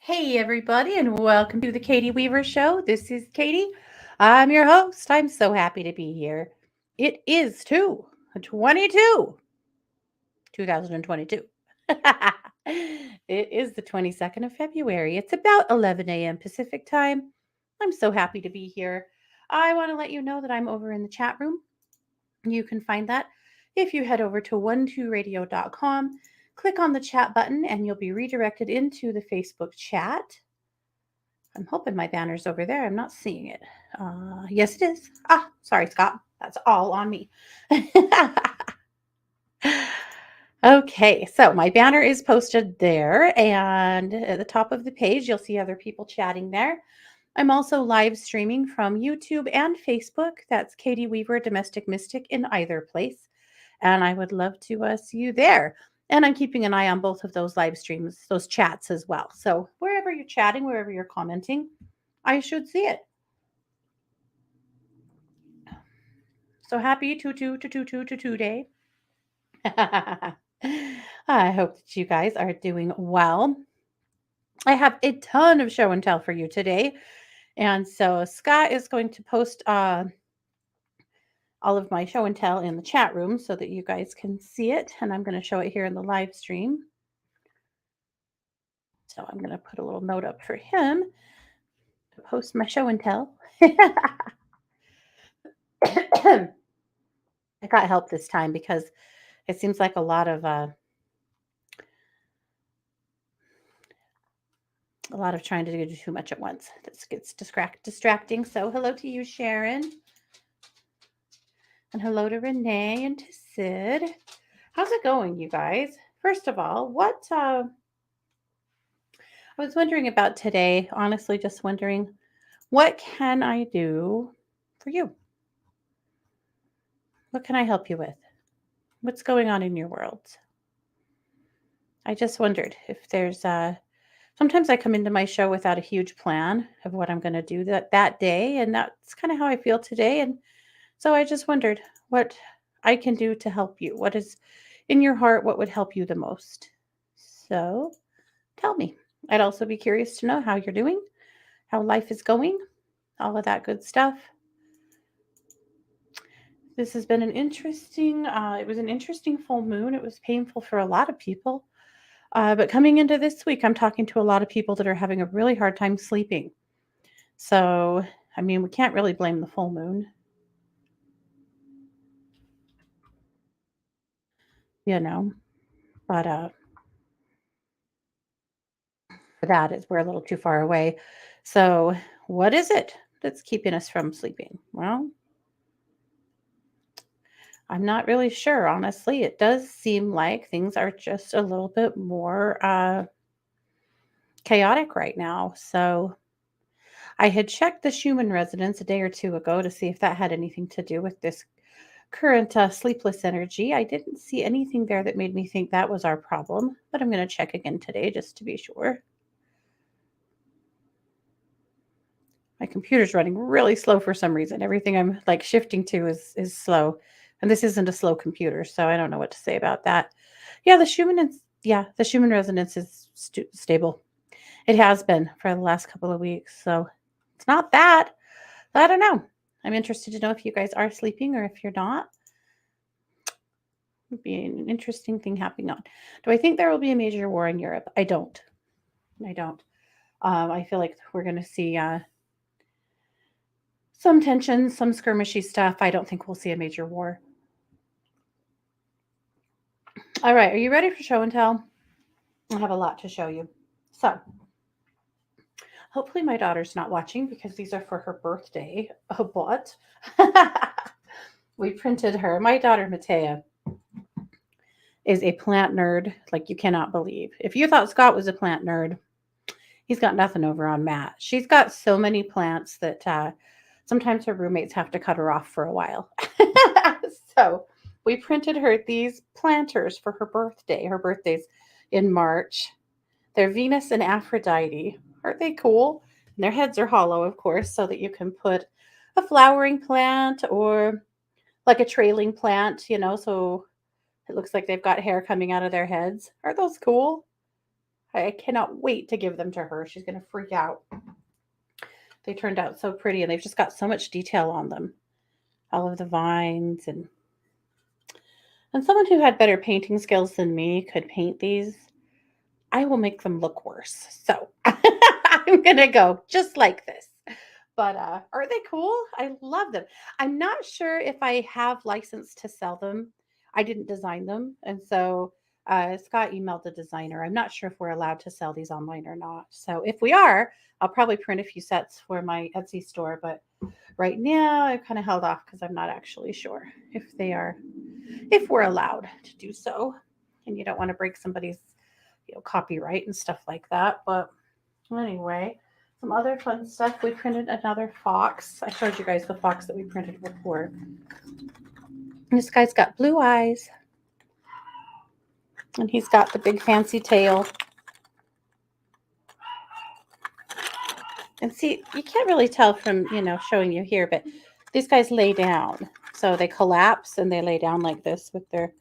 Hey, everybody, and welcome to the Katie Weaver Show. This is Katie. I'm your host. I'm so happy to be here. It is 2022. It is the 22nd of February. It's about 11 a.m. Pacific time. I'm so happy to be here. I want to let you know that I'm over in the chat room. You can find that if you head over to 12radio.com, click on the chat button, and you'll be redirected into the Facebook chat. I'm hoping my banner's over there. I'm not seeing it. Yes, it is. Sorry, Scott. That's all on me. Okay, so my banner is posted there, and at the top of the page, you'll see other people chatting there. I'm also live streaming from YouTube and Facebook. That's Katie Weaver, Domestic Mystic, in either place. And I would love to see you there. And I'm keeping an eye on both of those live streams, those chats as well. So wherever you're chatting, wherever you're commenting, I should see it. So happy to day. I hope that you guys are doing well. I have a ton of show and tell for you today. And so Scott is going to post all of my show and tell in the chat room so that you guys can see it. And I'm going to show it here in the live stream. So I'm going to put a little note up for him to post my show and tell. I got help this time because it seems like a lot of trying to do too much at once. This gets distracting. So hello to you, Sharon. And hello to Renee and to Sid. How's it going, you guys? First of all, I was wondering about today, honestly, just wondering, what can I do for you? What can I help you with? What's going on in your world? I just wondered if there's sometimes I come into my show without a huge plan of what I'm going to do that day, and that's kind of how I feel today. And so I just wondered what I can do to help you. What is in your heart? What would help you the most? So tell me. I'd also be curious to know how you're doing, how life is going, all of that good stuff. This has been it was an interesting full moon. It was painful for a lot of people. But coming into this week, I'm talking to a lot of people that are having a really hard time sleeping. So, I mean, we can't really blame the full moon, you know, but for that is we're a little too far away. So, what is it that's keeping us from sleeping? Well, I'm not really sure, honestly. It does seem like things are just a little bit more chaotic right now. So, I had checked the Schumann resonance a day or two ago to see if that had anything to do with this current sleepless energy. I didn't see anything there that made me think that was our problem, but I'm going to check again today just to be sure. My computer's running really slow for some reason. Everything I'm like shifting to is slow. And this isn't a slow computer, so I don't know what to say about that. Yeah, the Schumann resonance is stable. It has been for the last couple of weeks, so it's not bad. I don't know. I'm interested to know if you guys are sleeping or if you're not. Would be an interesting thing happening on. Do I think there will be a major war in Europe? I don't. I don't. I feel like we're going to see some tension, some skirmishy stuff. I don't think we'll see a major war. All right, are you ready for show and tell? I have a lot to show you. So, hopefully my daughter's not watching because these are for her birthday. But we printed her. My daughter Matea is a plant nerd like you cannot believe. If you thought Scott was a plant nerd, he's got nothing over on Matt. She's got so many plants that sometimes her roommates have to cut her off for a while. So we printed her these planters for her birthday. Her birthday's in March. They're Venus and Aphrodite. Aren't they cool? And their heads are hollow, of course, so that you can put a flowering plant or like a trailing plant, so it looks like they've got hair coming out of their heads. Are those cool? I cannot wait to give them to her. She's going to freak out. They turned out so pretty and they've just got so much detail on them. All of the vines and someone who had better painting skills than me could paint these. I will make them look worse. So I'm going to go just like this. But are they cool? I love them. I'm not sure if I have license to sell them. I didn't design them. And so Scott emailed the designer. I'm not sure if we're allowed to sell these online or not. So if we are, I'll probably print a few sets for my Etsy store. But right now, I've kind of held off because I'm not actually sure if they are, if we're allowed to do so. And you don't want to break somebody's, copyright and stuff like that. But anyway, some other fun stuff. We printed another fox. I showed you guys the fox that we printed before. This guy's got blue eyes. And he's got the big fancy tail. And see, you can't really tell from, showing you here, but these guys lay down. So they collapse and they lay down like this with their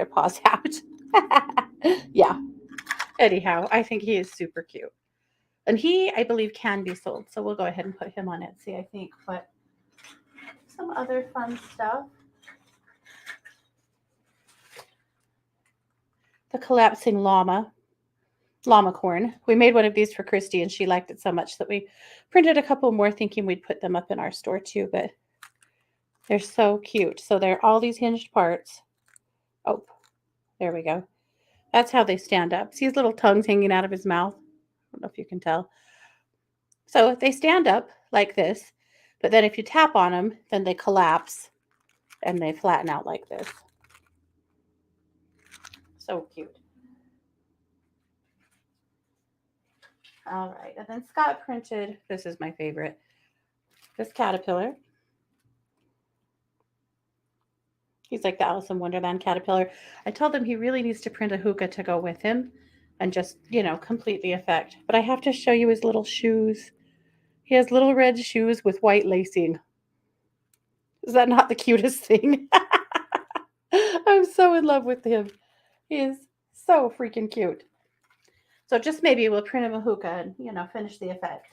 paws out. Yeah. Anyhow, I think he is super cute. And he, I believe, can be sold. So we'll go ahead and put him on Etsy, I think. But some other fun stuff. The collapsing llama corn. We made one of these for Christy and she liked it so much that we printed a couple more thinking we'd put them up in our store too, but they're so cute. So they're all these hinged parts. Oh, there we go. That's how they stand up. See his little tongues hanging out of his mouth? I don't know if you can tell. So they stand up like this, but then if you tap on them, then they collapse and they flatten out like this. So cute. All right, and then Scott printed, this is my favorite, this caterpillar. He's like the Alice in Wonderland caterpillar. I told him he really needs to print a hookah to go with him and just, complete the effect. But I have to show you his little shoes. He has little red shoes with white lacing. Is that not the cutest thing? I'm so in love with him. He is so freaking cute. So just maybe we'll print him a hookah and, finish the effect.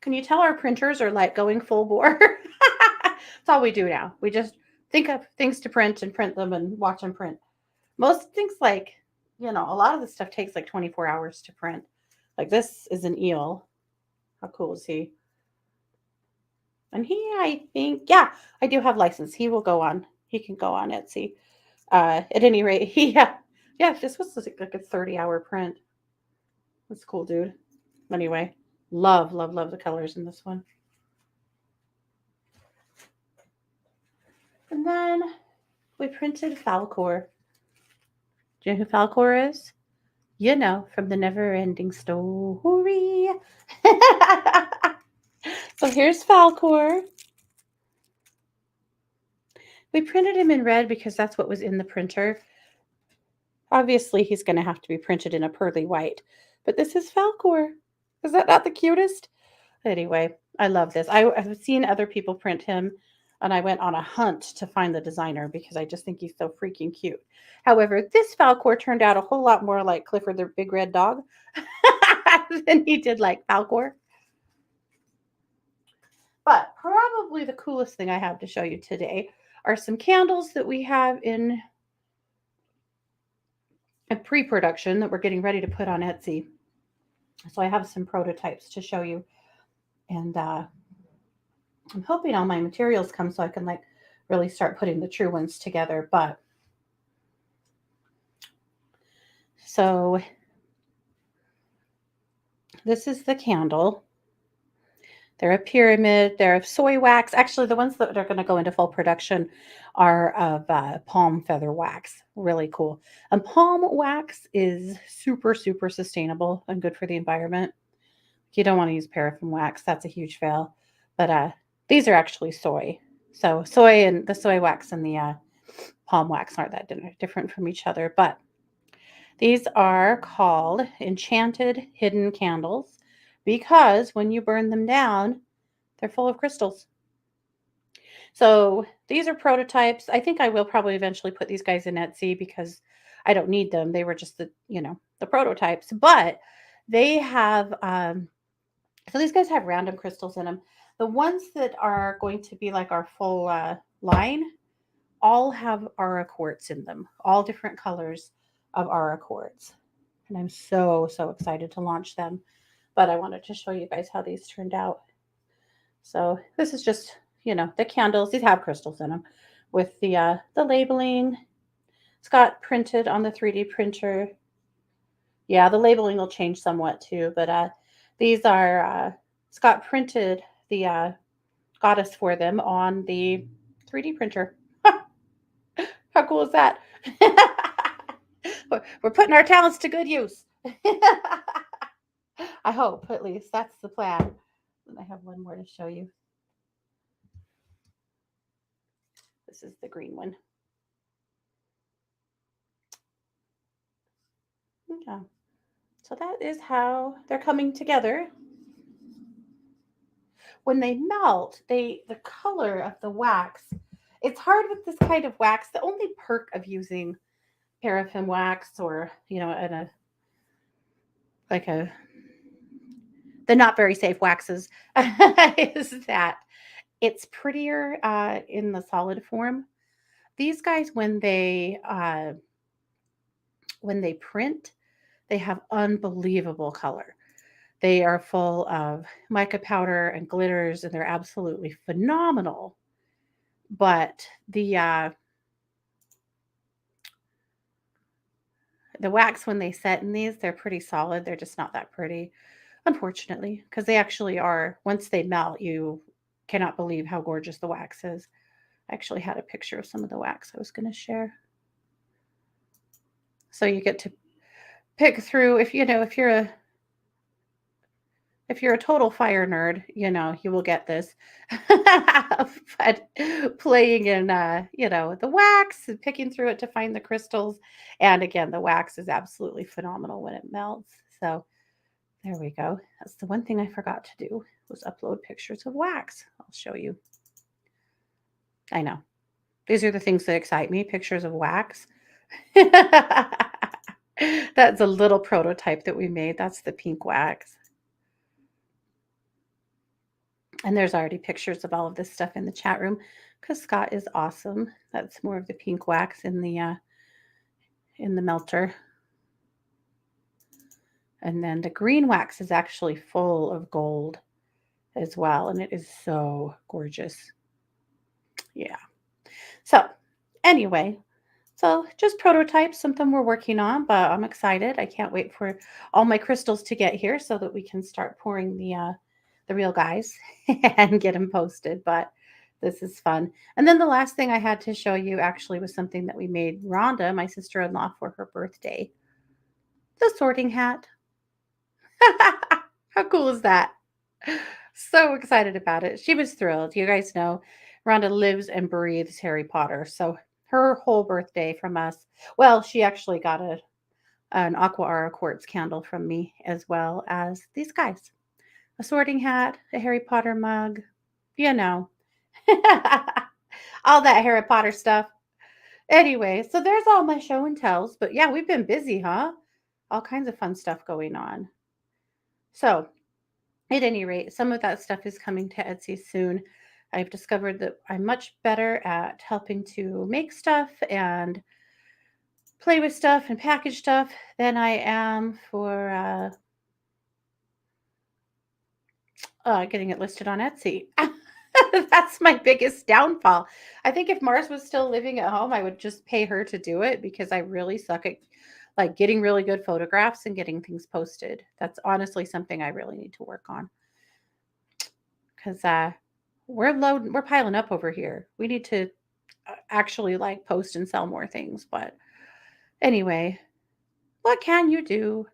Can you tell our printers are like going full bore? That's all we do now. We just think of things to print and print them and watch them print. Most things like, a lot of the stuff takes like 24 hours to print. Like this is an eel. How cool is he? And he, I think, yeah, I do have license. He will go on. He can go on Etsy. At any rate, yeah, this was like a 30-hour print. That's cool, dude. Anyway, love the colors in this one. And then we printed Falcor. Do you know who Falcor is? From the Never Ending Story. So here's Falcor. We printed him in red because that's what was in the printer. Obviously, he's going to have to be printed in a pearly white. But this is Falcor. Is that not the cutest? Anyway, I love this. I've seen other people print him, and I went on a hunt to find the designer because I just think he's so freaking cute. However, this Falcor turned out a whole lot more like Clifford the Big Red Dog than he did like Falcor. But probably the coolest thing I have to show you today are some candles that we have in a pre-production that we're getting ready to put on Etsy. So I have some prototypes to show you. And I'm hoping all my materials come so I can really start putting the true ones together. But so this is the candle. They're a pyramid. They're of soy wax. Actually, the ones that are going to go into full production are of palm feather wax. Really cool. And palm wax is super, super sustainable and good for the environment. You don't want to use paraffin wax. That's a huge fail. But these are actually soy. So soy and the soy wax and the palm wax aren't that different from each other. But these are called enchanted hidden candles because when you burn them down, they're full of crystals. So these are prototypes. I think I will probably eventually put these guys in Etsy because I don't need them. They were just the prototypes, but they have so these guys have random crystals in them. The ones that are going to be like our full line all have aura quartz in them, all different colors of aura quartz. And I'm so, so excited to launch them. But I wanted to show you guys how these turned out. So this is just, the candles. These have crystals in them with the labeling. It's got printed on the 3D printer. Yeah, the labeling will change somewhat too, but these are Scott printed the goddess for them on the 3D printer. How cool is that? We're putting our talents to good use. I hope, at least. That's the plan. And I have one more to show you. This is the green one. Yeah. So that is how they're coming together. When they melt, the color of the wax, it's hard with this kind of wax. The only perk of using paraffin wax or, in a like a the not very safe waxes is that it's prettier in the solid form. These guys, when they print, they have unbelievable color. They are full of mica powder and glitters, and they're absolutely phenomenal. But the wax, when they set in these, they're pretty solid. They're just not that pretty, unfortunately, because they actually are. Once they melt, you cannot believe how gorgeous the wax is. I actually had a picture of some of the wax I was going to share. So you get to pick through. If you're a total fire nerd, you will get this. But playing in, the wax and picking through it to find the crystals. And again, the wax is absolutely phenomenal when it melts. So there we go. That's the one thing I forgot to do was upload pictures of wax. I'll show you. I know. These are the things that excite me, pictures of wax. That's a little prototype that we made. That's the pink wax. And there's already pictures of all of this stuff in the chat room because Scott is awesome. That's more of the pink wax in the melter. And then the green wax is actually full of gold as well, and it is so gorgeous. Yeah. So anyway, so just prototypes, something we're working on, but I'm excited. I can't wait for all my crystals to get here so that we can start pouring the real guys and get them posted. But this is fun. And then the last thing I had to show you actually was something that we made Rhonda, my sister-in-law, for her birthday. The sorting hat. How cool is that? So excited about it. She was thrilled. You guys know Rhonda lives and breathes Harry Potter. So her whole birthday from us, well, she actually got an aqua aura quartz candle from me as well as these guys. A sorting hat, a Harry Potter mug, you know. All that Harry Potter stuff. Anyway, so there's all my show and tells. But yeah, we've been busy, huh? All kinds of fun stuff going on. So at any rate, some of that stuff is coming to Etsy soon. I've discovered that I'm much better at helping to make stuff and play with stuff and package stuff than I am for getting it listed on Etsy. That's my biggest downfall. I think if Mars was still living at home, I would just pay her to do it because I really suck at like getting really good photographs and getting things posted. That's honestly something I really need to work on because we're piling up over here. We need to actually like post and sell more things. But anyway, what can you do?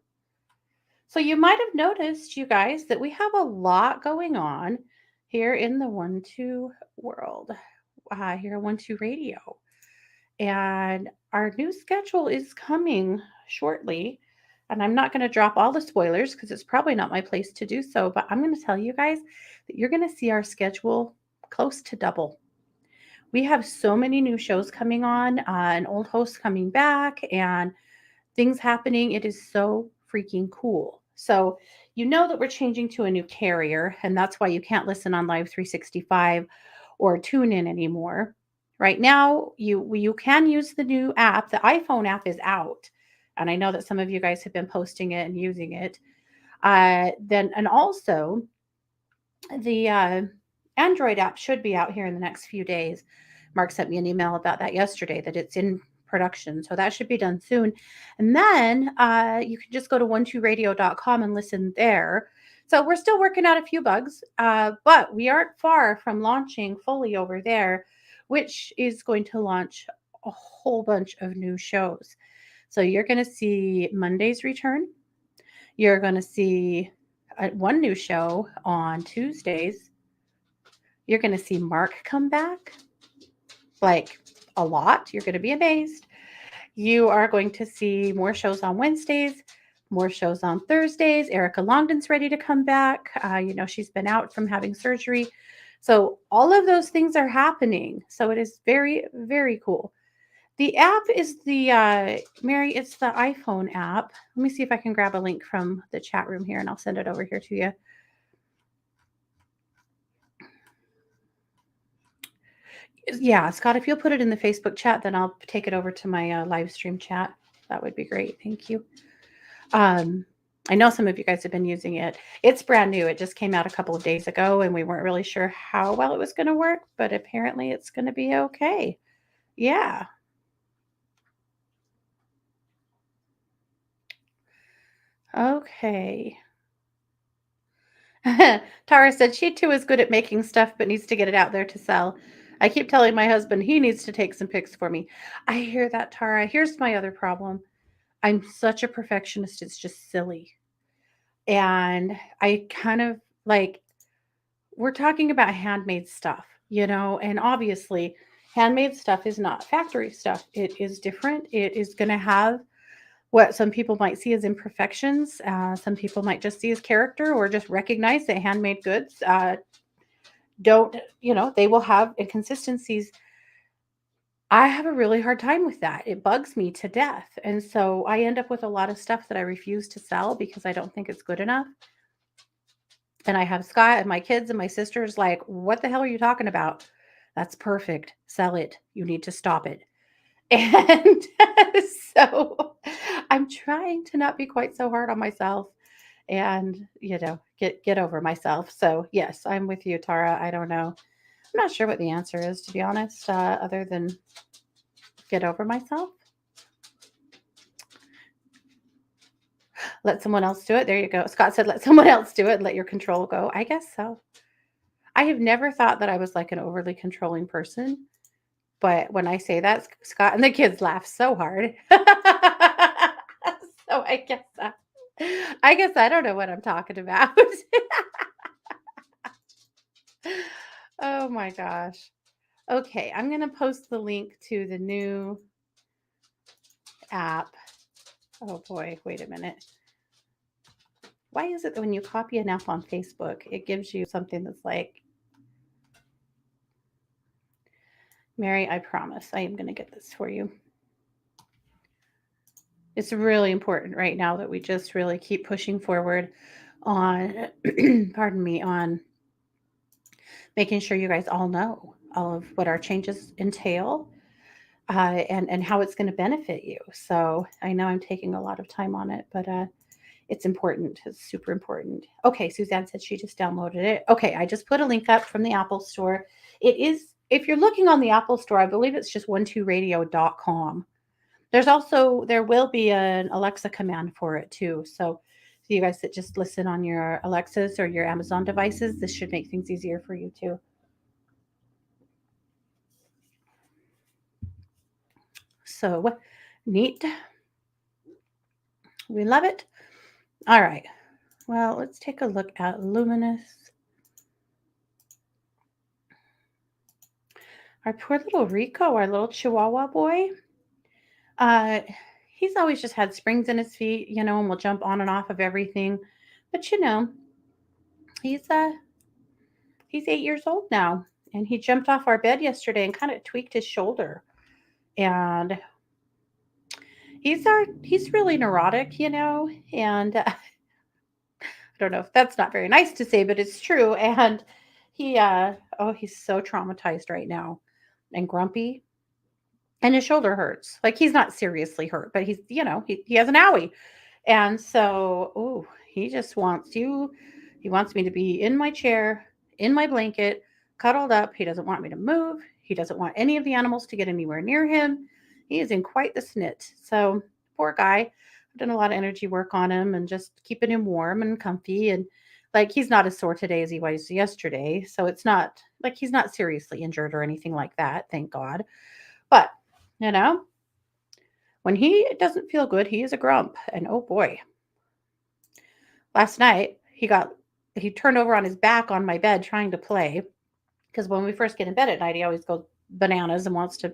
So you might have noticed, you guys, that we have a lot going on here in the 1-2 world, here on 1-2 Radio. And our new schedule is coming shortly. And I'm not going to drop all the spoilers because it's probably not my place to do so. But I'm going to tell you guys that you're going to see our schedule close to double. We have so many new shows coming on, and old hosts coming back, and things happening. It is so freaking cool. So, you know that we're changing to a new carrier, and that's why you can't listen on Live 365 or tune in anymore. Right now, you can use the new app. The iPhone app is out, and I know that some of you guys have been posting it and using it. Then and also the Android app should be out here in the next few days. Mark sent me an email about that yesterday that it's in production. So that should be done soon. And then you can just go to 12radio.com and listen there. So we're still working out a few bugs, but we aren't far from launching fully over there, which is going to launch a whole bunch of new shows. So you're going to see Monday's return. You're going to see one new show on Tuesdays. You're going to see Mark come back like a lot. You're going to be amazed. You are going to see more shows on Wednesdays, more shows on Thursdays. Erica Longden's ready to come back. She's been out from having surgery. So all of those things are happening. So it is very, very cool. The app is Mary, it's the iPhone app. Let me see if I can grab a link from the chat room here and I'll send it over here to you. Yeah, Scott, if you'll put it in the Facebook chat, then I'll take it over to my live stream chat. That would be great. Thank you. I know some of you guys have been using it. It's brand new. It just came out a couple of days ago, and we weren't really sure how well it was going to work, but apparently it's going to be okay. Yeah. Okay. Tara said she too is good at making stuff, but needs to get it out there to sell. I keep telling my husband he needs to take some pics for me. I hear that, Tara. Here's my other problem. I'm such a perfectionist. It's just silly. And I kind of like, we're talking about handmade stuff, and obviously, handmade stuff is not factory stuff. It is different. It is going to have what some people might see as imperfections. Some people might just see as character or just recognize that handmade goods don't, they will have inconsistencies. I have a really hard time with that. It bugs me to death. And so I end up with a lot of stuff that I refuse to sell because I don't think it's good enough. And I have Scott and my kids and my sisters like, what the hell are you talking about? That's perfect. Sell it. You need to stop it. And so I'm trying to not be quite so hard on myself and, get over myself. So yes, I'm with you, Tara. I don't know. I'm not sure what the answer is, to be honest, other than get over myself. Let someone else do it. There you go. Scott said, let someone else do it and let your control go. I guess so. I have never thought that I was like an overly controlling person. But when I say that, Scott and the kids laugh so hard. So I guess I don't know what I'm talking about. Oh my gosh. Okay, I'm going to post the link to the new app. Oh boy, wait a minute. Why is it that when you copy an app on Facebook, it gives you something that's like, Mary, I promise I am going to get this for you. It's really important right now that we just really keep pushing forward on, pardon me, on making sure you guys all know all of what our changes entail and how it's going to benefit you. So I know I'm taking a lot of time on it, but it's important. It's super important. Okay, Suzanne said she just downloaded it. Okay, I just put a link up from the Apple Store. It is, if you're looking on the Apple Store, I believe it's just 12radio.com. There will be an Alexa command for it too. So you guys that just listen on your Alexas or your Amazon devices, this should make things easier for you too. So neat. We love it. All right. Well, let's take a look at Luminous. Our poor little Rico, our little Chihuahua boy. He's always just had springs in his feet, and will jump on and off of everything. But he's 8 years old now, and he jumped off our bed yesterday and kind of tweaked his shoulder. And he's really neurotic, and I don't know if that's not very nice to say, but it's true. And he's so traumatized right now and grumpy, and his shoulder hurts. Like, he's not seriously hurt, but he has an owie. And so, he just wants you. He wants me to be in my chair, in my blanket, cuddled up. He doesn't want me to move. He doesn't want any of the animals to get anywhere near him. He is in quite the snit. So, poor guy. I've done a lot of energy work on him and just keeping him warm and comfy. And like, he's not as sore today as he was yesterday. So it's not like he's not seriously injured or anything like that. Thank God. But, you know, when he doesn't feel good, he is a grump. And oh boy, last night he turned over on his back on my bed trying to play, because when we first get in bed at night, he always goes bananas and wants to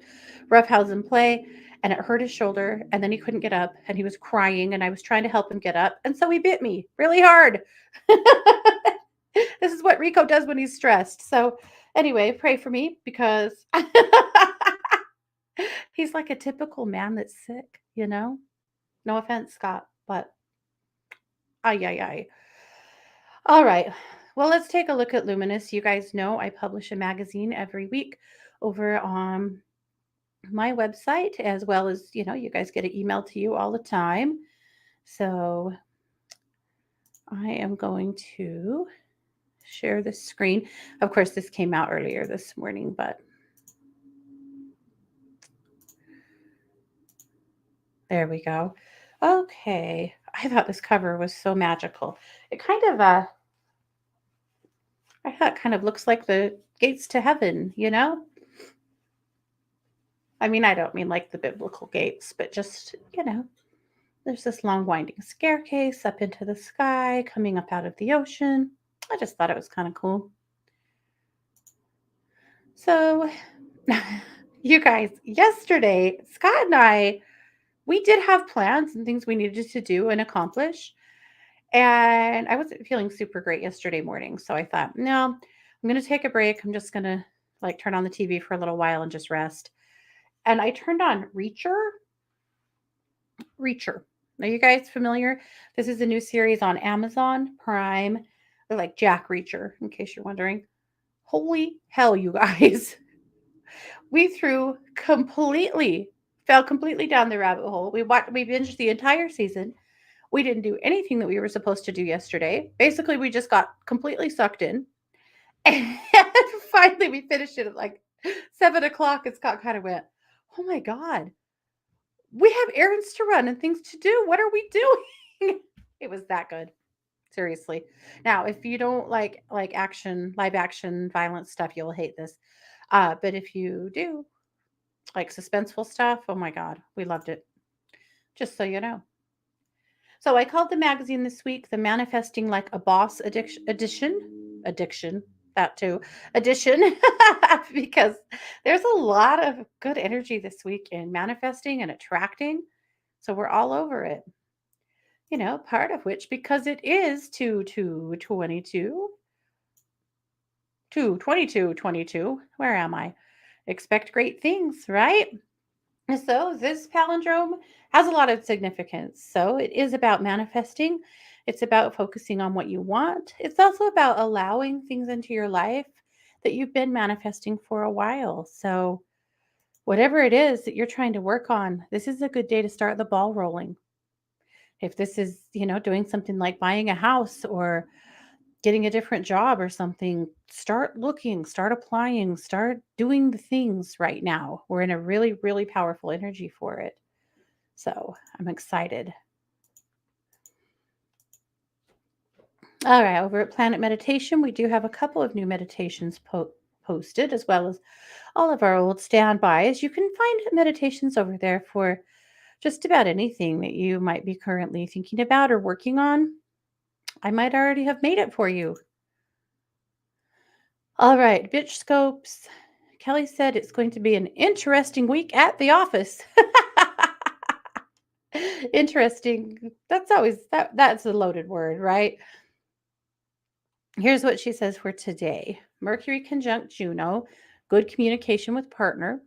roughhouse and play. And it hurt his shoulder, and then he couldn't get up, and he was crying, and I was trying to help him get up, and so he bit me really hard. This is what Rico does when he's stressed. So anyway, pray for me, because he's like a typical man that's sick. No offense, Scott, but ay, ay, ay. All right. Well, let's take a look at Luminous. You guys know I publish a magazine every week over on my website, as well as, you guys get an email to you all the time. So I am going to share the screen. Of course, this came out earlier this morning, but there we go. Okay. I thought this cover was so magical. It kind of I thought kind of looks like the gates to heaven. I mean, I don't mean like the biblical gates, but just, there's this long winding staircase up into the sky, coming up out of the ocean. I just thought it was kind of cool. So, you guys, yesterday, Scott and I, we did have plans and things we needed to do and accomplish. And I wasn't feeling super great yesterday morning. So I thought, no, I'm going to take a break. I'm just going to like turn on the TV for a little while and just rest. And I turned on Reacher. Are you guys familiar? This is a new series on Amazon Prime. They're like Jack Reacher, in case you're wondering. Holy hell, you guys. We fell completely down the rabbit hole. We binged the entire season. We didn't do anything that we were supposed to do yesterday. Basically, we just got completely sucked in. And finally, we finished it at like 7 o'clock. And Scott kind of went, oh my God, we have errands to run and things to do. What are we doing? It was that good. Seriously. Now, if you don't like action, live action, violent stuff, you'll hate this. But if you do like suspenseful stuff, oh my God, we loved it. Just so you know. So I called the magazine this week the Manifesting Like a Boss Addiction, that too, edition, because there's a lot of good energy this week in manifesting and attracting. So we're all over it. Part of which, because it is 2/22, 2/22/22. Where am I? Expect great things, right? So this palindrome has a lot of significance. So it is about manifesting. It's about focusing on what you want. It's also about allowing things into your life that you've been manifesting for a while. So whatever it is that you're trying to work on, this is a good day to start the ball rolling. If this is, doing something like buying a house or getting a different job or something, start looking, start applying, start doing the things right now. We're in a really, really powerful energy for it. So I'm excited. All right, over at Planet Meditation, we do have a couple of new meditations posted, as well as all of our old standbys. You can find meditations over there for just about anything that you might be currently thinking about or working on. I might already have made it for you. All right, bitch scopes. Kelly said it's going to be an interesting week at the office. Interesting. That's always that's a loaded word, right? Here's what she says for today. Mercury conjunct Juno, good communication with partner.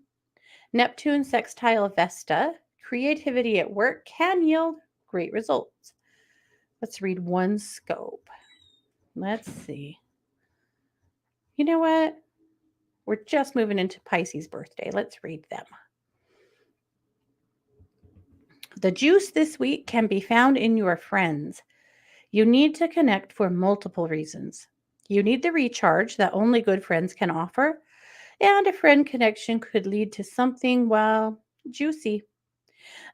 Neptune sextile Vesta, creativity at work can yield great results. Let's read one scope. Let's see. You know what? We're just moving into Pisces birthday. Let's read them. The juice this week can be found in your friends. You need to connect for multiple reasons. You need the recharge that only good friends can offer, and a friend connection could lead to something, well, juicy.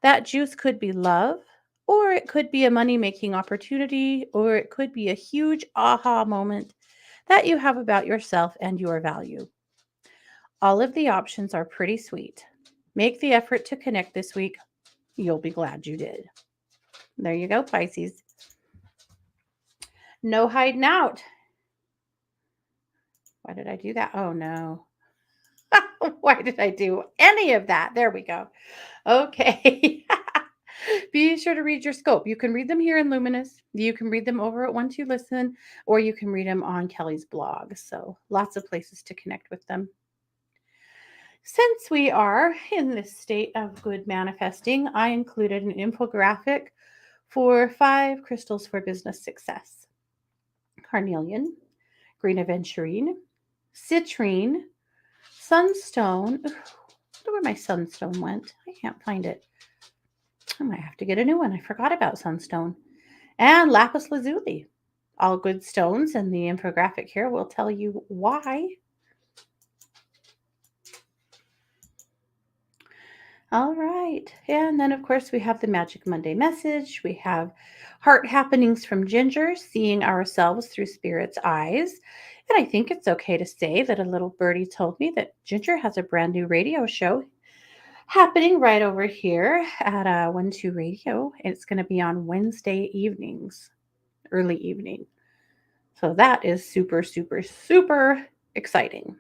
That juice could be love, or it could be a money making opportunity, or it could be a huge aha moment that you have about yourself and your value. All of the options are pretty sweet. Make the effort to connect this week. You'll be glad you did. There you go, Pisces. No hiding out. Why did I do that? Oh, no. Why did I do any of that? There we go. Okay. Be sure to read your scope. You can read them here in Luminous. You can read them over at One Two Listen, or you can read them on Kelly's blog. So lots of places to connect with them. Since we are in this state of good manifesting, I included an infographic for 5 crystals for business success: carnelian, green aventurine, citrine, sunstone. I wonder where my sunstone went. I can't find it. I might have to get a new one. I forgot about sunstone. And lapis lazuli. All good stones, and the infographic here will tell you why. All right. And then, of course, we have the Magic Monday message. We have heart happenings from Ginger, seeing ourselves through Spirit's eyes. And I think it's okay to say that a little birdie told me that Ginger has a brand new radio show happening right over here at 1-2 Radio. It's going to be on Wednesday evenings, early evening. So that is super, super, super exciting.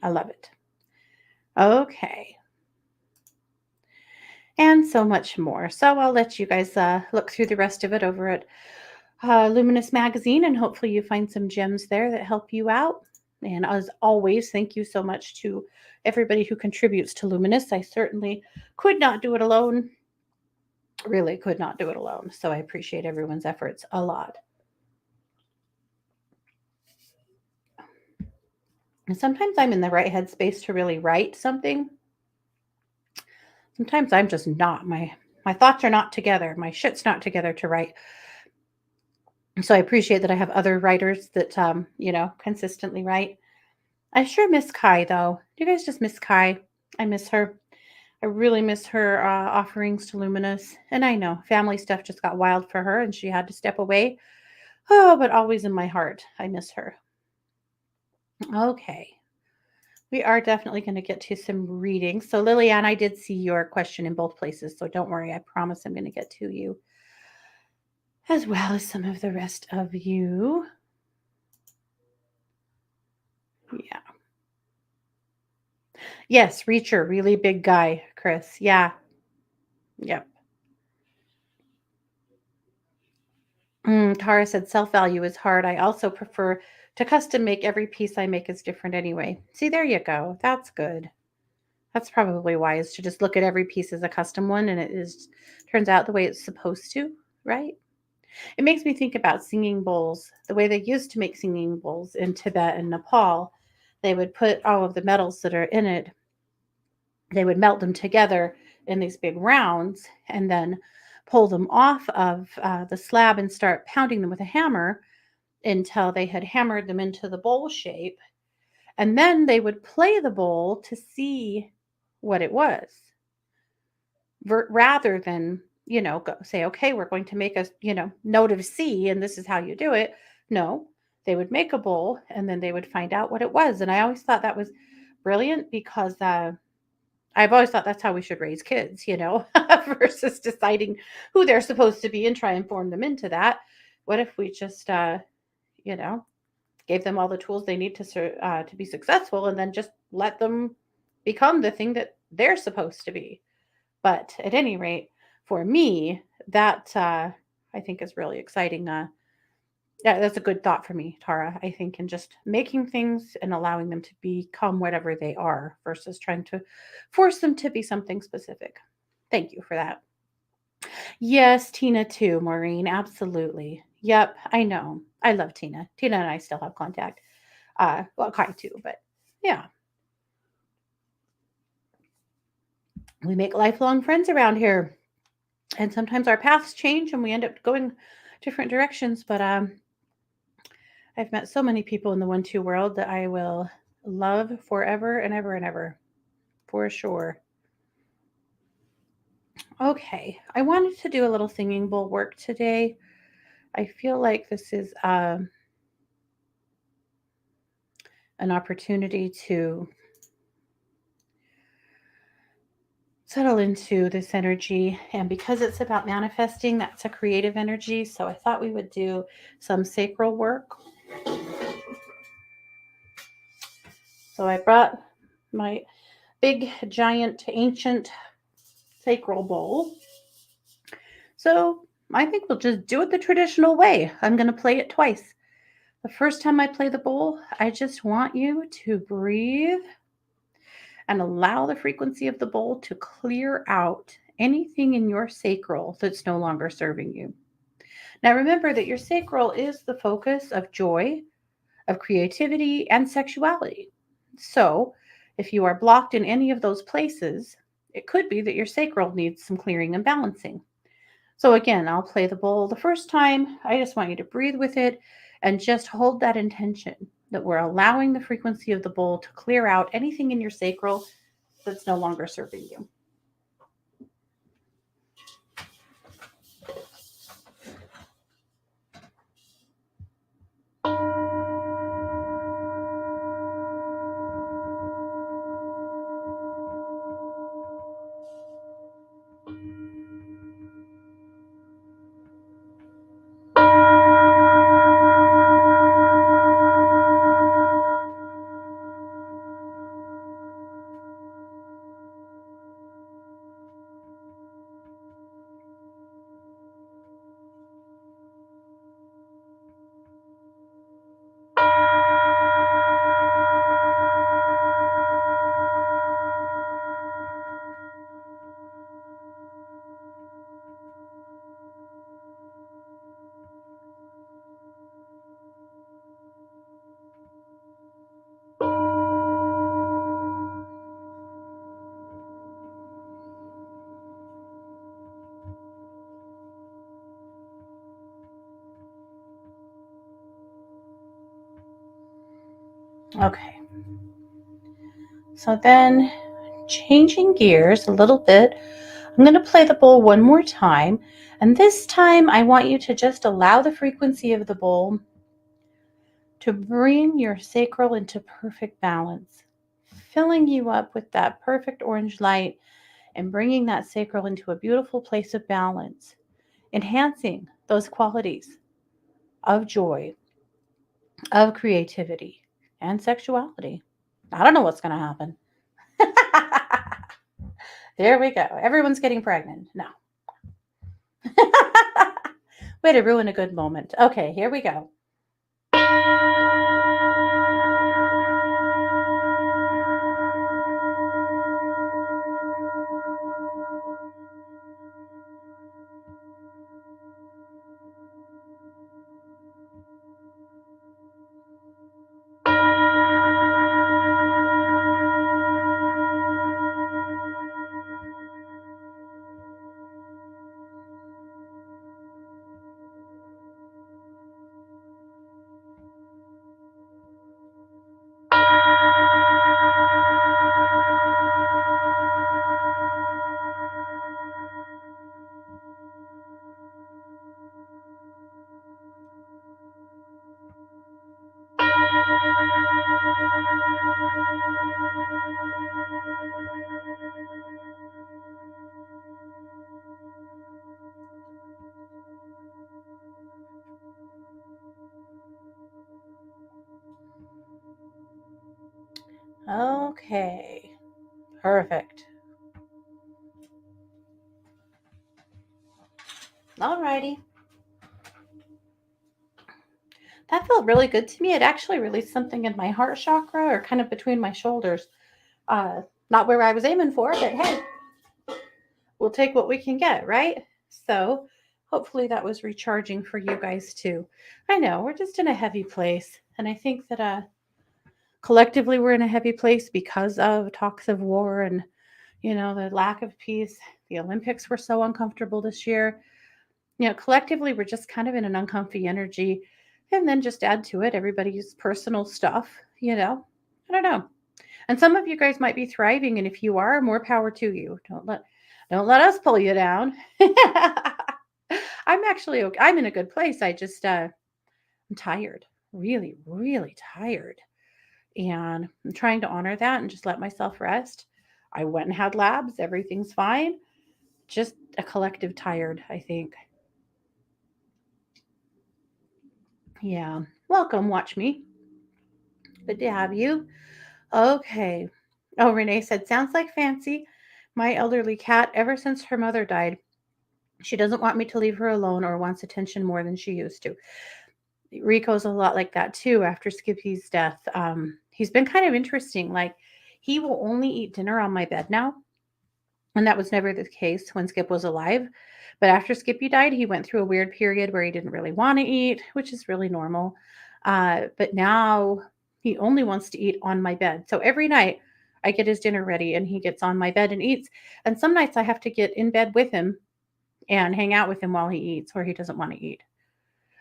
I love it. Okay. And so much more. So I'll let you guys look through the rest of it over at Luminous Magazine, and hopefully you find some gems there that help you out. And as always, thank you so much to everybody who contributes to Luminous. I certainly could not do it alone. Really could not do it alone. So I appreciate everyone's efforts a lot. And sometimes I'm in the right headspace to really write something. Sometimes I'm just not. My thoughts are not together. My shit's not together to write. So I appreciate that I have other writers that consistently write. I sure miss Kai though. Do you guys just miss Kai? I miss her. I really miss her offerings to Luminous. And I know family stuff just got wild for her and she had to step away. Oh, but always in my heart, I miss her. Okay. We are definitely going to get to some reading. So Lillian, I did see your question in both places. So don't worry. I promise I'm going to get to you, as well as some of the rest of you. Yeah. Yes, Reacher, really big guy, Chris. Yeah. Yep. Tara said self-value is hard. I also prefer to custom make. Every piece I make is different anyway. See, there you go. That's good. That's probably wise to just look at every piece as a custom one and it is turns out the way it's supposed to, right? It makes me think about singing bowls, the way they used to make singing bowls in Tibet and Nepal. They would put all of the metals that are in it, they would melt them together in these big rounds and then pull them off of the slab and start pounding them with a hammer until they had hammered them into the bowl shape. And then they would play the bowl to see what it was rather than, go say, okay, we're going to make a, note of C and this is how you do it. No, they would make a bowl and then they would find out what it was. And I always thought that was brilliant because I've always thought that's how we should raise kids, versus deciding who they're supposed to be and try and form them into that. What if we just, gave them all the tools they need to be successful and then just let them become the thing that they're supposed to be? But at any rate, for me, that I think is really exciting. Yeah, that's a good thought for me, Tara. I think in just making things and allowing them to become whatever they are versus trying to force them to be something specific. Thank you for that. Yes, Tina too, Maureen. Absolutely. Yep, I know. I love Tina. Tina and I still have contact. Well, Kai too, but yeah, we make lifelong friends around here. And sometimes our paths change and we end up going different directions. But I've met so many people in the 1-2 world that I will love forever and ever and ever, for sure. Okay, I wanted to do a little singing bowl work today. I feel like this is an opportunity to settle into this energy. And because it's about manifesting, that's a creative energy. So I thought we would do some sacral work. So I brought my big, giant, ancient sacral bowl. So I think we'll just do it the traditional way. I'm going to play it twice. The first time I play the bowl, I just want you to breathe and allow the frequency of the bowl to clear out anything in your sacral that's no longer serving you. Now, remember that your sacral is the focus of joy, of creativity, and sexuality. So, if you are blocked in any of those places, it could be that your sacral needs some clearing and balancing. So, again, I'll play the bowl the first time. I just want you to breathe with it and just hold that intention that we're allowing the frequency of the bowl to clear out anything in your sacral that's no longer serving you. Okay. So then, changing gears a little bit, I'm going to play the bowl one more time. And this time, I want you to just allow the frequency of the bowl to bring your sacral into perfect balance, filling you up with that perfect orange light and bringing that sacral into a beautiful place of balance, enhancing those qualities of joy, of creativity, and sexuality. I don't know what's going to happen. There we go. Everyone's getting pregnant. No. Way to ruin a good moment. Okay, here we go. Okay, perfect. Alrighty. That felt really good to me. It actually released something in my heart chakra or kind of between my shoulders. Uh, Not where I was aiming for, but hey, we'll take what we can get, right? So hopefully that was recharging for you guys too. I know we're just in a heavy place. And I think that collectively we're in a heavy place because of talks of war and, the lack of peace. The Olympics were so uncomfortable this year. Collectively, we're just kind of in an uncomfy energy. And then just add to it everybody's personal stuff, I don't know. And some of you guys might be thriving, and if you are, more power to you. Don't let us pull you down. I'm actually okay. I'm in a good place. I just I'm tired. Really, really tired. And I'm trying to honor that and just let myself rest. I went and had labs. Everything's fine. Just a collective tired, I think. Yeah. Welcome. Watch me. Good to have you. Okay. Oh, Renee said, sounds like Fancy. My elderly cat, ever since her mother died, she doesn't want me to leave her alone or wants attention more than she used to. Rico's a lot like that too after Skippy's death. He's been kind of interesting. Like, he will only eat dinner on my bed now. And that was never the case when Skip was alive. But after Skippy died, he went through a weird period where he didn't really want to eat, which is really normal. But now he only wants to eat on my bed. So every night I get his dinner ready and he gets on my bed and eats. And some nights I have to get in bed with him and hang out with him while he eats or he doesn't want to eat.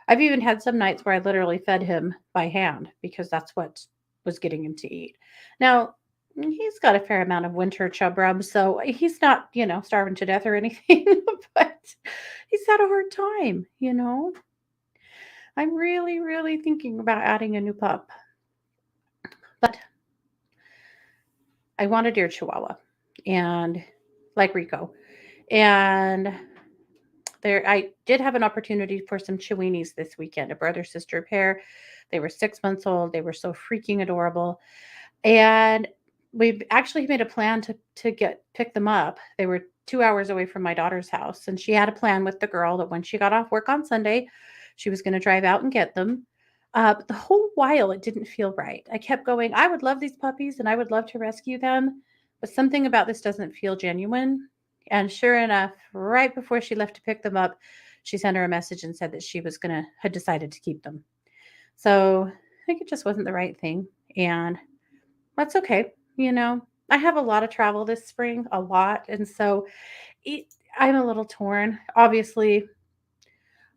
I've even had some nights where I literally fed him by hand because that's what was getting him to eat. Now, he's got a fair amount of winter chub rub, so he's not, starving to death or anything, but he's had a hard time. I'm really, really thinking about adding a new pup, but I want a deer chihuahua and like Rico. And there, I did have an opportunity for some Chiweenies this weekend, a brother sister pair. They were 6 months old. They were so freaking adorable. And we actually made a plan to get pick them up. They were 2 hours away from my daughter's house, and she had a plan with the girl that when she got off work on Sunday, she was going to drive out and get them. But the whole while, it didn't feel right. I kept going, I would love these puppies and I would love to rescue them, but something about this doesn't feel genuine. And sure enough, right before she left to pick them up, she sent her a message and said that she had decided to keep them. So I think it just wasn't the right thing. And that's okay. I have a lot of travel this spring, a lot. And so it, I'm a little torn. Obviously,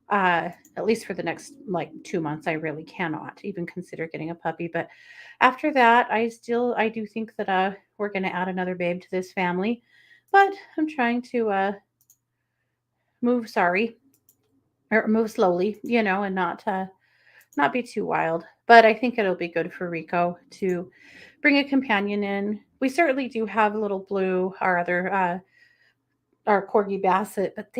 at least for the next like 2 months, I really cannot even consider getting a puppy. But after that, I do think that we're going to add another babe to this family. But I'm trying to move sorry or move slowly, and not be too wild. But I think it'll be good for Rico to bring a companion in. We certainly do have little Blue, our corgi basset, but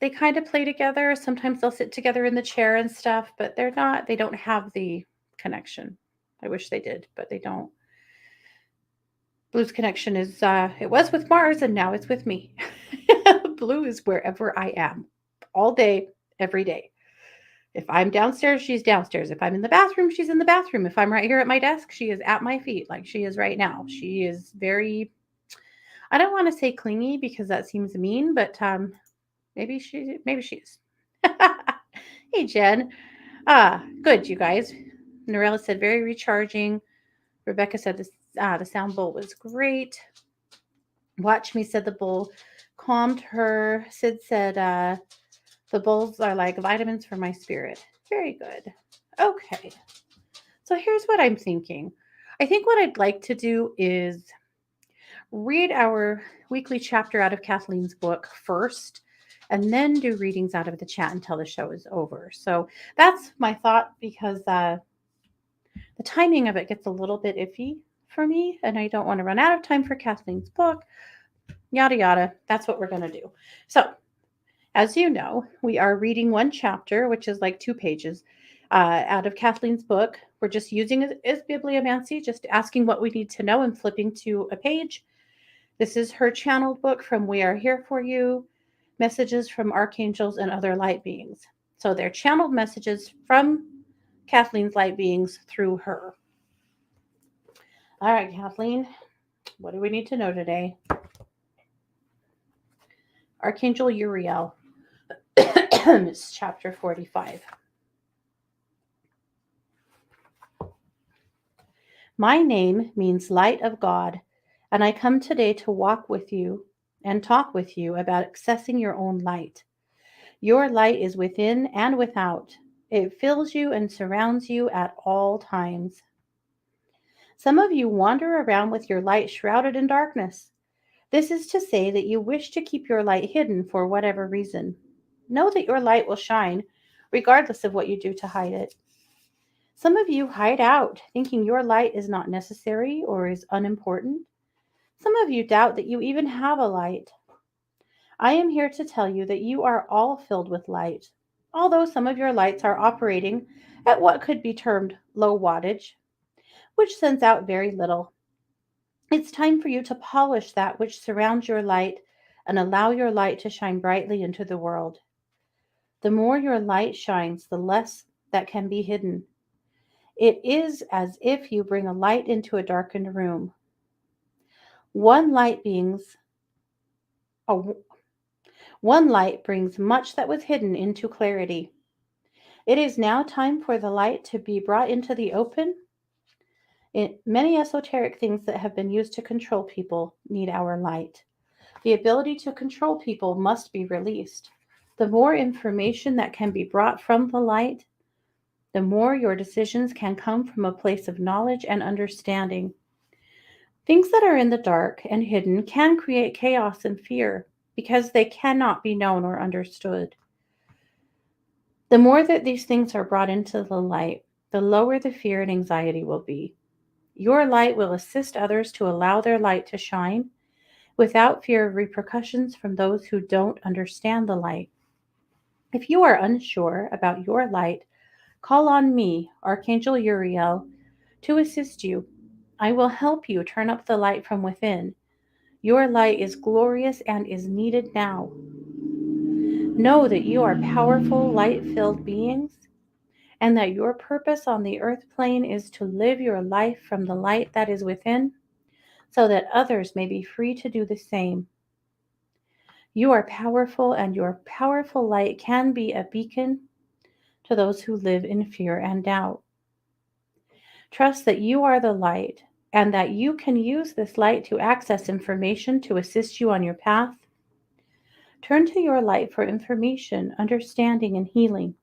they kind of play together. Sometimes they'll sit together in the chair and stuff, but they don't have the connection. I wish they did, but they don't. Blue's connection is it was with Mars and now it's with me. Blue is wherever I am all day, every day. If I'm downstairs, she's downstairs. If I'm in the bathroom, she's in the bathroom. If I'm right here at my desk, she is at my feet like she is right now. She is very, I don't want to say clingy because that seems mean, but maybe she is. Hey, Jen. Good, you guys. Norella said very recharging. Rebecca said the sound bowl was great. Watch Me said the bowl calmed her. Sid said the bowls are like vitamins for my spirit. Very good. Okay. So here's what I'm thinking. I think what I'd like to do is read our weekly chapter out of Kathleen's book first and then do readings out of the chat until the show is over. So that's my thought because the timing of it gets a little bit iffy for me and I don't want to run out of time for Kathleen's book. Yada, yada. That's what we're going to do. So as you know, we are reading one chapter, which is like 2 pages out of Kathleen's book. We're just using it as bibliomancy, just asking what we need to know and flipping to a page. This is her channeled book from We Are Here For You, Messages from Archangels and Other Light Beings. So they're channeled messages from Kathleen's light beings through her. All right, Kathleen, what do we need to know today? Archangel Uriel, it's chapter 45. My name means light of God, and I come today to walk with you and talk with you about accessing your own light. Your light is within and without. It fills you and surrounds you at all times. Some of you wander around with your light shrouded in darkness. This is to say that you wish to keep your light hidden for whatever reason. Know that your light will shine regardless of what you do to hide it. Some of you hide out, thinking your light is not necessary or is unimportant. Some of you doubt that you even have a light. I am here to tell you that you are all filled with light, although some of your lights are operating at what could be termed low wattage, which sends out very little. It's time for you to polish that which surrounds your light and allow your light to shine brightly into the world. The more your light shines, the less that can be hidden. It is as if you bring a light into a darkened room. One light brings one light brings much that was hidden into clarity. It is now time for the light to be brought into the open. Many esoteric things that have been used to control people need our light. The ability to control people must be released. The more information that can be brought from the light, the more your decisions can come from a place of knowledge and understanding. Things that are in the dark and hidden can create chaos and fear because they cannot be known or understood. The more that these things are brought into the light, the lower the fear and anxiety will be. Your light will assist others to allow their light to shine without fear of repercussions from those who don't understand the light. If you are unsure about your light, call on me, Archangel Uriel, to assist you. I will help you turn up the light from within. Your light is glorious and is needed now. Know that you are powerful, light-filled beings, and that your purpose on the earth plane is to live your life from the light that is within, so that others may be free to do the same. You are powerful, and your powerful light can be a beacon to those who live in fear and doubt. Trust that you are the light, and that you can use this light to access information to assist you on your path. Turn to your light for information, understanding, and healing.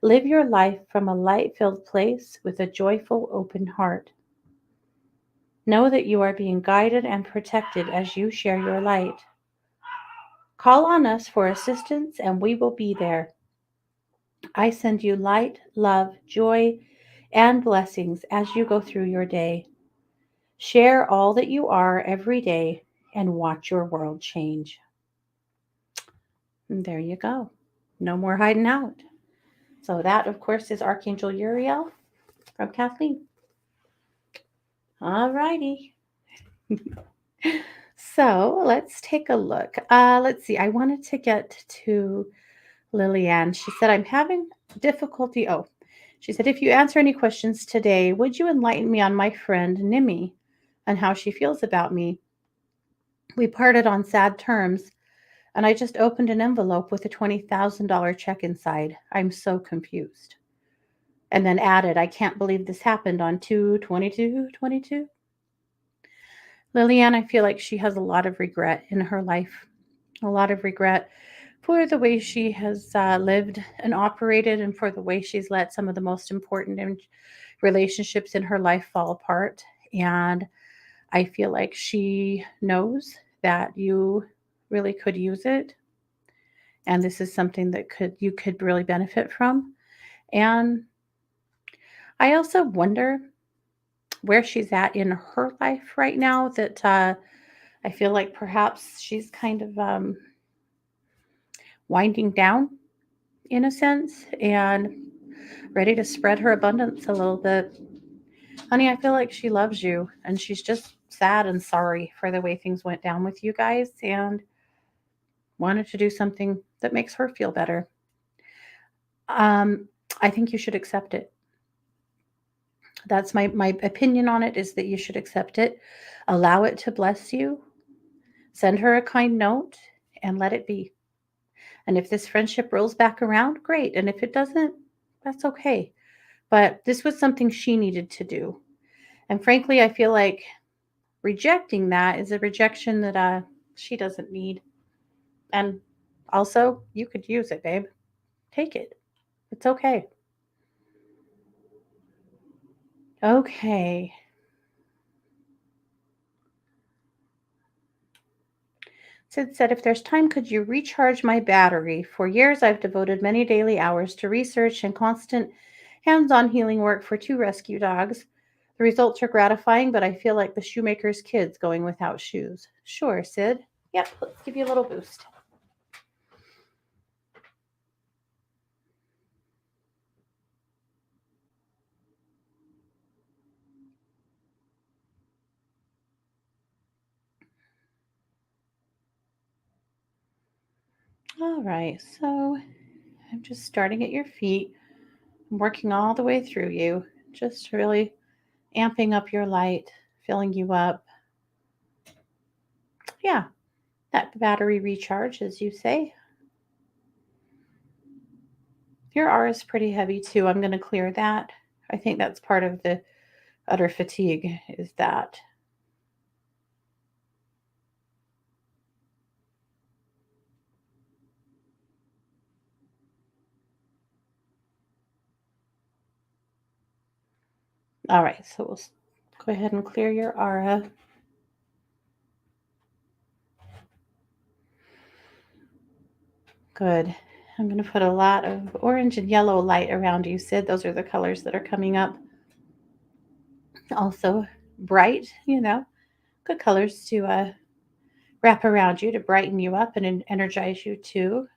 Live your life from a light-filled place with a joyful, open heart. Know that you are being guided and protected as you share your light. Call on us for assistance and we will be there. I send you light, love, joy, and blessings as you go through your day. Share all that you are every day and watch your world change. And there you go. No more hiding out. So that, of course, is Archangel Uriel from Kathleen. All righty. So let's take a look. Let's see. I wanted to get to Lillian. She said, I'm having difficulty. Oh, she said, if you answer any questions today, would you enlighten me on my friend Nimi and how she feels about me? We parted on sad terms, and I just opened an envelope with a $20,000 check inside. I'm so confused. And then added, I can't believe this happened on 2/22/22. Lillian, I feel like she has a lot of regret in her life, a lot of regret for the way she has lived and operated, and for the way she's let some of the most important relationships in her life fall apart. And I feel like she knows that you really could use it, and this is something that you could really benefit from. And I also wonder where she's at in her life right now, that I feel like perhaps she's kind of winding down in a sense and ready to spread her abundance a little bit. Honey, I feel like she loves you and she's just sad and sorry for the way things went down with you guys and wanted to do something that makes her feel better. Um, I think you should accept it. That's my opinion on it is that you should accept it, allow it to bless you, send her a kind note, and let it be. And if this friendship rolls back around, great. And if it doesn't, that's okay. But this was something she needed to do. And frankly, I feel like rejecting that is a rejection that she doesn't need. And also, you could use it, babe. Take it. It's okay. Okay. Sid said, if there's time, could you recharge my battery? For years, I've devoted many daily hours to research and constant hands on healing work for two rescue dogs. The results are gratifying, but I feel like the shoemaker's kids going without shoes. Sure, Sid. Yep, let's give you a little boost. All right, so I'm just starting at your feet. I'm working all the way through you, just really amping up your light, filling you up. Yeah, that battery recharge, as you say. Your R is pretty heavy too. I'm going to clear that. I think that's part of the utter fatigue, is that. All right, so we'll go ahead and clear your aura. Good. I'm going to put a lot of orange and yellow light around you, Sid. Those are the colors that are coming up. Also, bright, good colors to wrap around you to brighten you up and energize you too.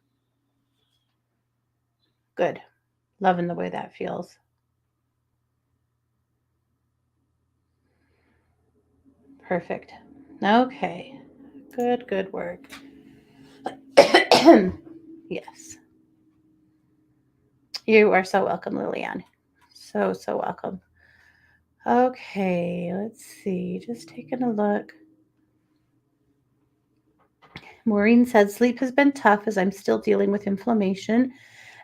Good. Loving the way that feels. Perfect. Okay. Good, good work. Yes. You are so welcome, Liliane. So, so welcome. Okay, let's see. Just taking a look. Maureen said sleep has been tough as I'm still dealing with inflammation.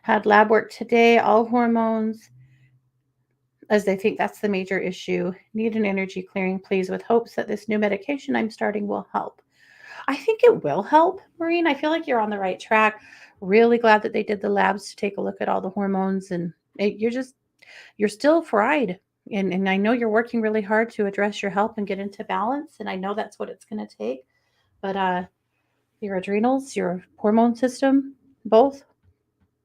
Had lab work today, all hormones, as they think that's the major issue. Need an energy clearing, please, with hopes that this new medication I'm starting will help. I think it will help, Maureen. I feel like you're on the right track. Really glad that they did the labs to take a look at all the hormones, and you're still fried. And I know you're working really hard to address your health and get into balance, and I know that's what it's going to take. But your adrenals, your hormone system, both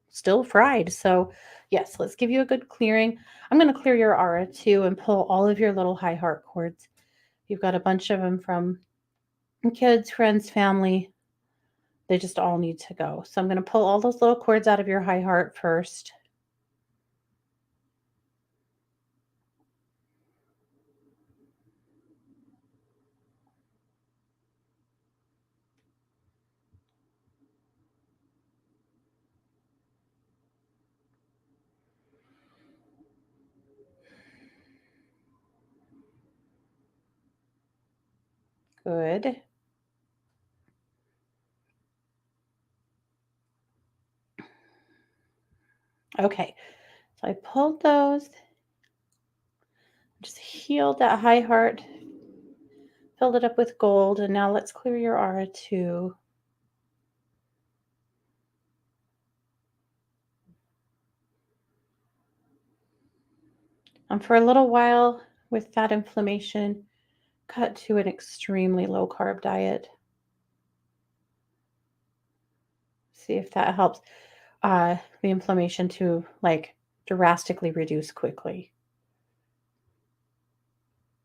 still fried. So, yes, let's give you a good clearing. I'm going to clear your aura too and pull all of your little high heart cords. You've got a bunch of them from kids, friends, family. They just all need to go. So, I'm going to pull all those little cords out of your high heart first. Good. Okay. So, I pulled those, just healed that high heart, filled it up with gold, and now let's clear your aura too. For a little while with that inflammation, cut to an extremely low carb diet. See if that helps the inflammation to like drastically reduce quickly.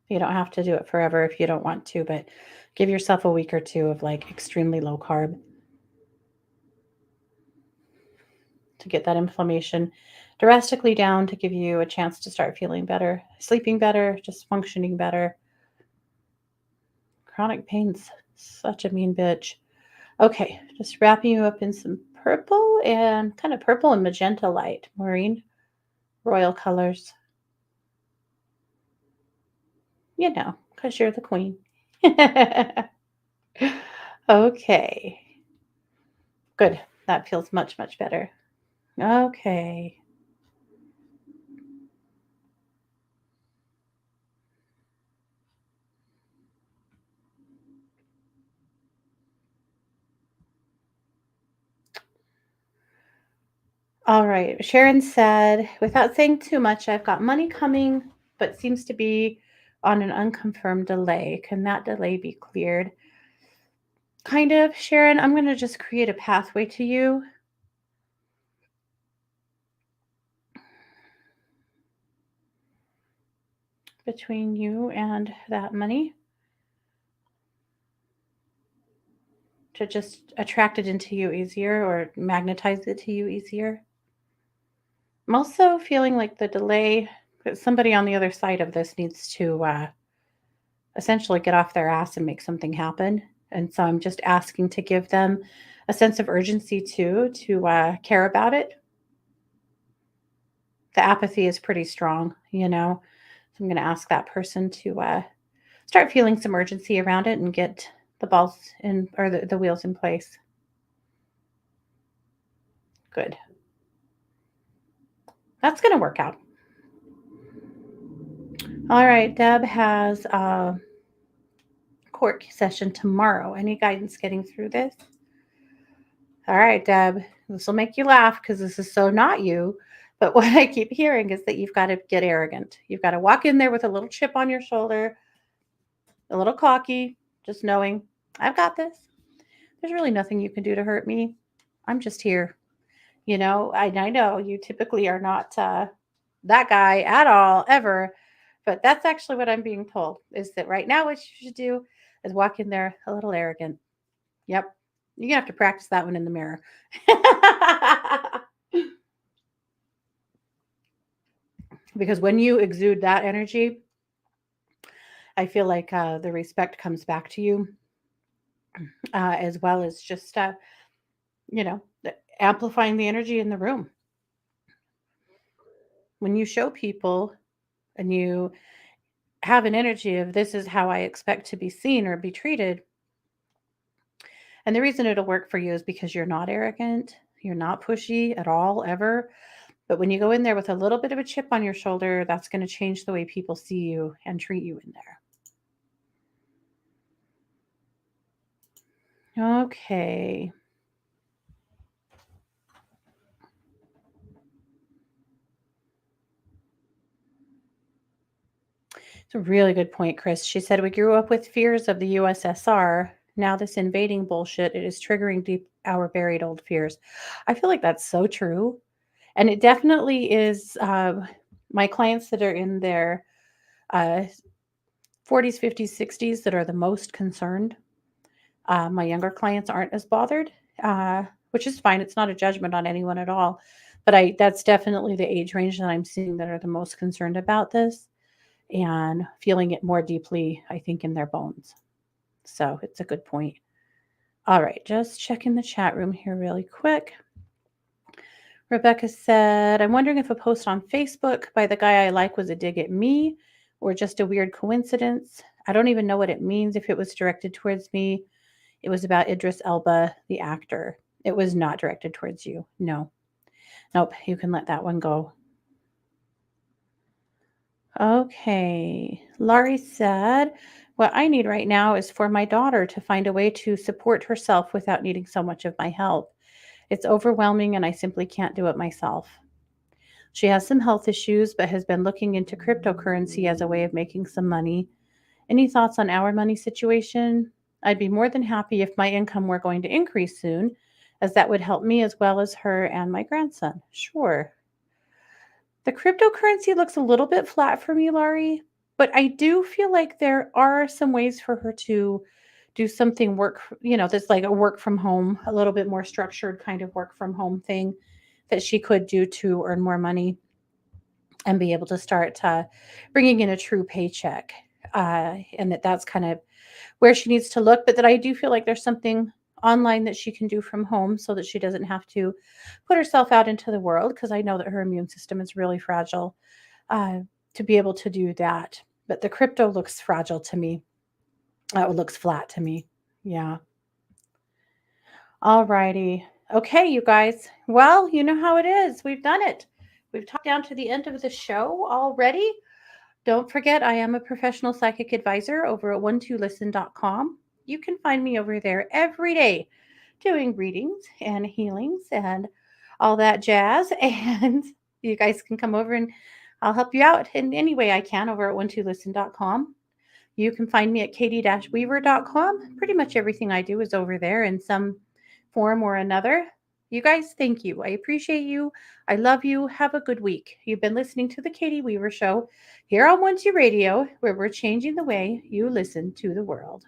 You don't have to do it forever if you don't want to, but give yourself a week or two of like extremely low carb to get that inflammation drastically down to give you a chance to start feeling better, sleeping better, just functioning better. Chronic pain's such a mean bitch. Okay, just wrapping you up in some purple and kind of purple and magenta light, Maureen. Royal colors, because you're the queen. Okay, good. That feels much, much better. Okay. All right. Sharon said, without saying too much, I've got money coming, but seems to be on an unconfirmed delay. Can that delay be cleared? Kind of, Sharon. I'm going to just create a pathway to you between you and that money to just attract it into you easier or magnetize it to you easier. I'm also feeling like the delay that somebody on the other side of this needs to essentially get off their ass and make something happen. And so I'm just asking to give them a sense of urgency too, to care about it. The apathy is pretty strong. So I'm going to ask that person to start feeling some urgency around it and get the balls in or the wheels in place. Good. That's going to work out. All right. Deb has a court session tomorrow. Any guidance getting through this? All right, Deb, this will make you laugh because this is so not you. But what I keep hearing is that you've got to get arrogant. You've got to walk in there with a little chip on your shoulder, a little cocky, just knowing I've got this. There's really nothing you can do to hurt me. I'm just here. I know you typically are not that guy at all, ever. But that's actually what I'm being told is that right now, what you should do is walk in there a little arrogant. Yep. You're going to have to practice that one in the mirror. Because when you exude that energy, I feel like the respect comes back to you, as well as just, amplifying the energy in the room. When you show people and you have an energy of this is how I expect to be seen or be treated, and the reason it'll work for you is because you're not arrogant, you're not pushy at all, ever. But when you go in there with a little bit of a chip on your shoulder, that's going to change the way people see you and treat you in there. Okay. It's a really good point, Chris. She said, we grew up with fears of the USSR. Now, this invading bullshit, it is triggering deep our buried old fears. I feel like that's so true. And it definitely is. My clients that are in their uh, 40s, 50s, 60s that are the most concerned. My younger clients aren't as bothered, which is fine. It's not a judgment on anyone at all. But that's definitely the age range that I'm seeing that are the most concerned about this and feeling it more deeply, I think, in their bones. So it's a good point. All right, just checking the chat room here really quick. Rebecca said, I'm wondering if a post on Facebook by the guy I like was a dig at me or just a weird coincidence. I don't even know what it means if it was directed towards me. It was about Idris Elba, the actor. It was not directed towards you. No. Nope, you can let that one go. Okay. Laurie said, what I need right now is for my daughter to find a way to support herself without needing so much of my help. It's overwhelming and I simply can't do it myself. She has some health issues, but has been looking into cryptocurrency as a way of making some money. Any thoughts on our money situation? I'd be more than happy if my income were going to increase soon, as that would help me as well as her and my grandson. Sure. The cryptocurrency looks a little bit flat for me, Laurie, but I do feel like there are some ways for her to do something that's like a work from home, a little bit more structured kind of work from home thing that she could do to earn more money and be able to start bringing in a true paycheck. And that's kind of where she needs to look. But that I do feel like there's something online that she can do from home so that she doesn't have to put herself out into the world because I know that her immune system is really fragile uh, to be able to do that. But the crypto looks fragile to me. It looks flat to me. Yeah. All righty. Okay, you guys. Well, you know how it is. We've done it. We've talked down to the end of the show already. Don't forget, I am a professional psychic advisor over at 12listen.com. You can find me over there every day doing readings and healings and all that jazz. And you guys can come over and I'll help you out in any way I can over at 12listen.com. You can find me at katie-weaver.com. Pretty much everything I do is over there in some form or another. You guys, thank you. I appreciate you. I love you. Have a good week. You've been listening to The Katie Weaver Show here on 12 Radio, where we're changing the way you listen to the world.